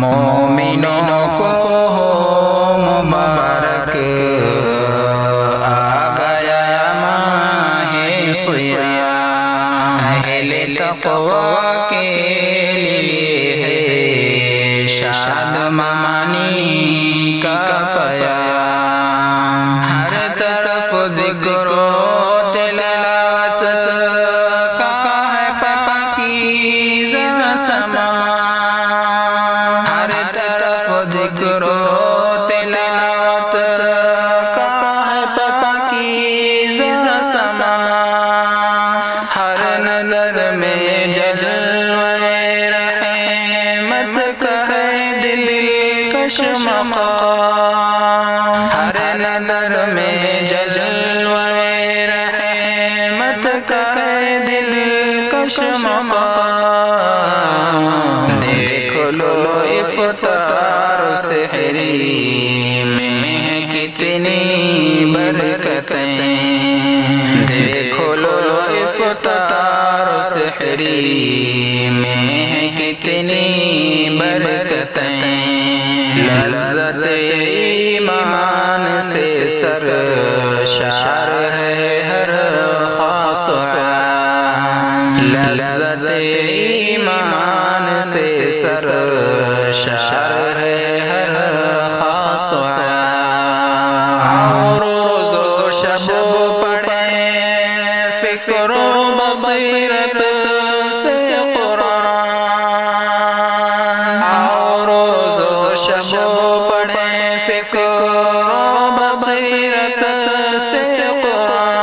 مومنوں کو مبارک آ گیا ماہ سیام، اہل تقوی کے لیے ہے شادمانی کا پیام، ہر طرف ذکر و تلاوت کا ہے پاکیزہ سما، ہر طرف ذکر و تلاوت کا ہے پاکیزہ سما، ہر نظر میں جلوے رحمت کا ہے دلکش مقام، ہر نظر میں جلوے رحمت کا ہے دلکش مقام، دیکھ لو افطار سحری میں کتنی برکتیں، دیکھ لو افطار سحری میں کتنی برکتیں، لذت ایمان سے سرشار ہے ہر خاص عام، لذت ایمان سے سرشار ہے ہر خاص عام، روز و شب پڑھیں فکر و بصیرت سے قرآن، روز و شب پڑھیں فکر و بصیرت سے قرآن،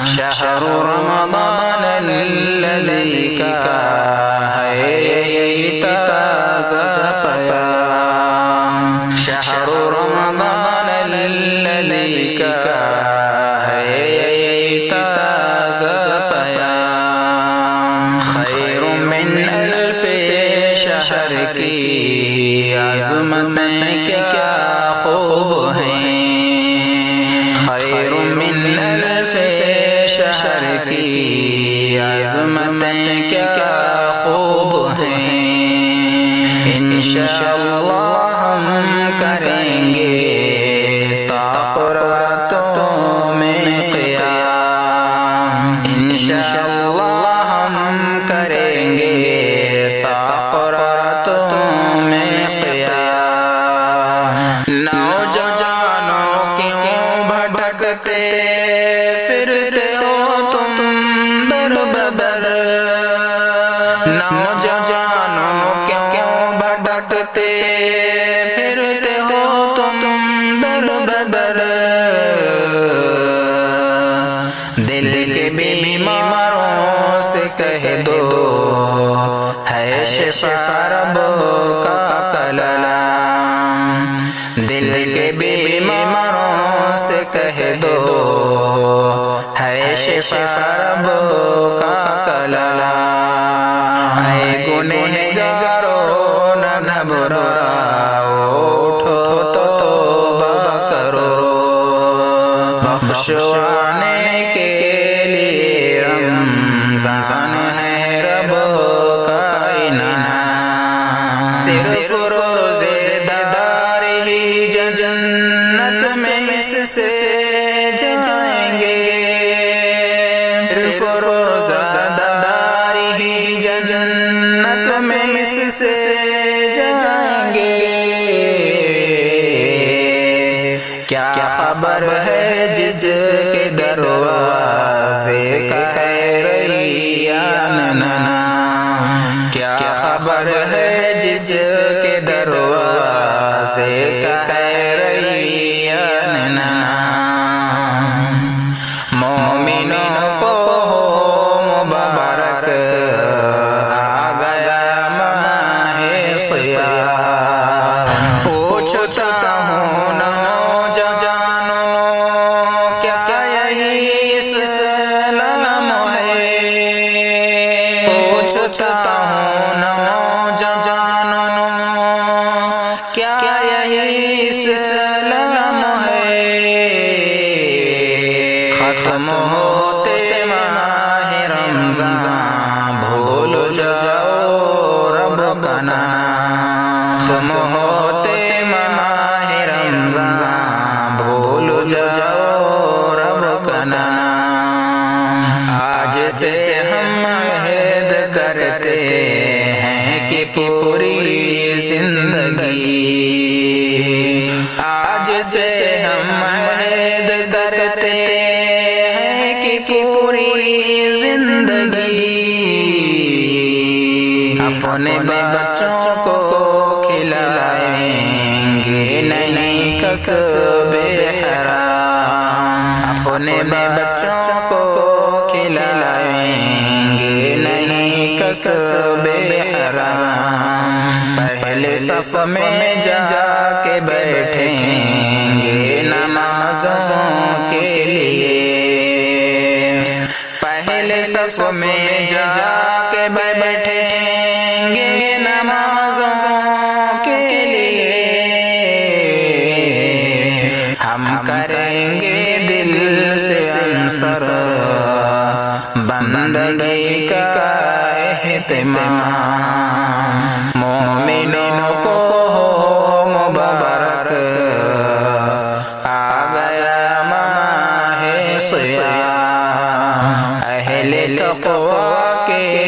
شہر رمضان الذی کا ہے تازہ پیام، شہر رمضان الذی کا ہے تازہ پیام، خیر من الف شہر کی عظمتیں کیا خوب ہیں، خیر من الف شہر کی عظمتیں کیا خوب ہیں، انشاءاللہ ہم کریں گے راتوں میں قیام، انشاءاللہ ہم کریں گے راتوں میں قیام، نوجوانوں کیوں بھٹکتے پھرتے ہو تم در بدر، نوجوانوں کیوں بھٹکتے پھرتے ہو تم در بدر، دل کے بیماروں سے کہہ دو ہے شفا رب کا کلام، دل کے بیماروں سے کہہ دو ہے شفا رب کا کلام، اے گنہگاروں نہ گھبراؤ، اٹھو تو توبہ کرو، بخشوانے کے لیے رمضان ہے رب کا انعام، صرف روزے دار ہی جنت میں اس سے جائیں گے، صرف روزہ دار ہی جنت میں اس سے جائیں گے، کیا خبر ہے جس کے دروازے کا ہے ریان ننا، کیا خبر ہے جس کے دروازے کا ہے ریان ننا، مومنوں کو مبارک آ گیا ماہ سیام، پوچھتا ہوں نوجوانوں کیا یہی اسلام ہے، پوچھتا ہوں نوجوانوں کا نام، تم ہوتے ماہ رمضان بھول جاؤ رب کا نام۔ آج سے ہم عہد کرتے ہیں کہ پوری زندگی، آج سے ہم عہد کرتے ہیں کہ پوری زندگی اپنے بچوں کو کھلائیں گے نہیں کسب حرام، اپنے بچوں کو کھلائیں گے نہیں کسب حرام۔ پہلے صف میں جا کے بیٹھیں گے نمازوں کے لیے، پہلے صف میں جا کے بیٹھیں گے نمازوں کے لیے، ہم کریں گے دل سے عنصر بندگی کا اہتمام۔ مومنوں کو مبارک آ گیا ماہ سیام، اہل تقوی کے